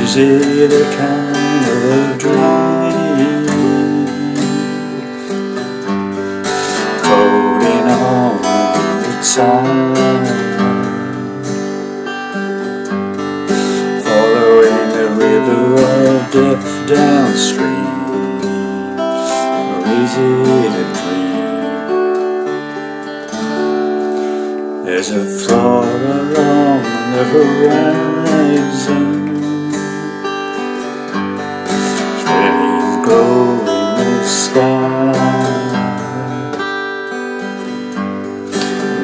Is it a kind of dream, floating on the tide, following the river of death downstream? Or is it a dream? There's a flaw along the horizon, glow in the sky.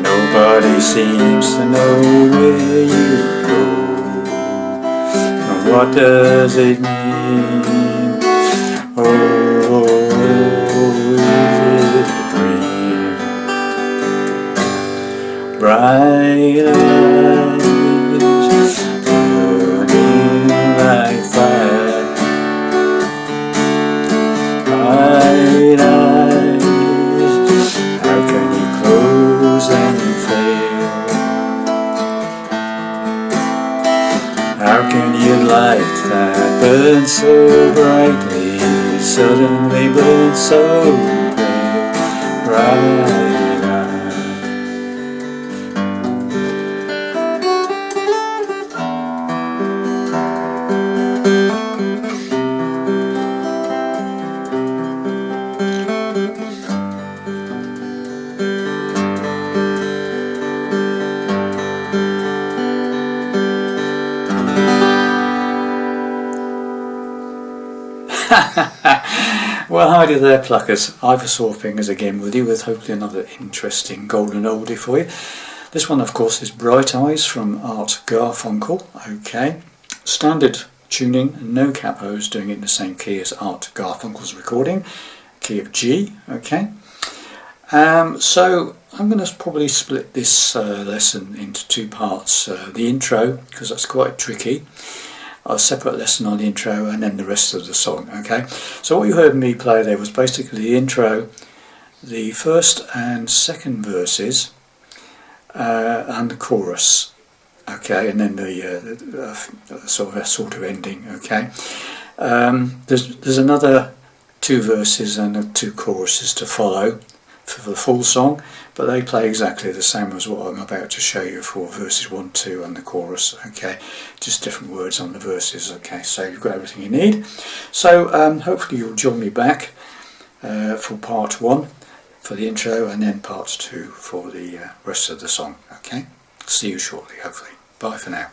Nobody seems to know where you go, and what does it mean? Oh, is it a dream? Bright eyes burning like fire, bright eyes, how can you close and fail? How can you light that burns so brightly, suddenly burn so pale? Bright eyes. Well, howdy there, pluckers. Ivor Sawfingers again with you with hopefully another interesting golden oldie for you. This one, of course, is Bright Eyes from Art Garfunkel. Okay, standard tuning, no capos, doing it in the same key as Art Garfunkel's recording, key of G. Okay, so I'm going to probably split this lesson into two parts. The intro, because that's quite tricky. A separate lesson on the intro, and then the rest of the song. Okay, so what you heard me play there was basically the intro, the first and second verses, and the chorus. Okay, and then the sort of ending. Okay, there's another two verses and two choruses to follow for the full song, but they play exactly the same as what I'm about to show you for verses 1, 2 and the chorus. Okay, just different words on the verses. Okay, so you've got everything you need. So hopefully you'll join me back for part 1 for the intro, and then part 2 for the rest of the song. Okay, see you shortly, hopefully. Bye for now.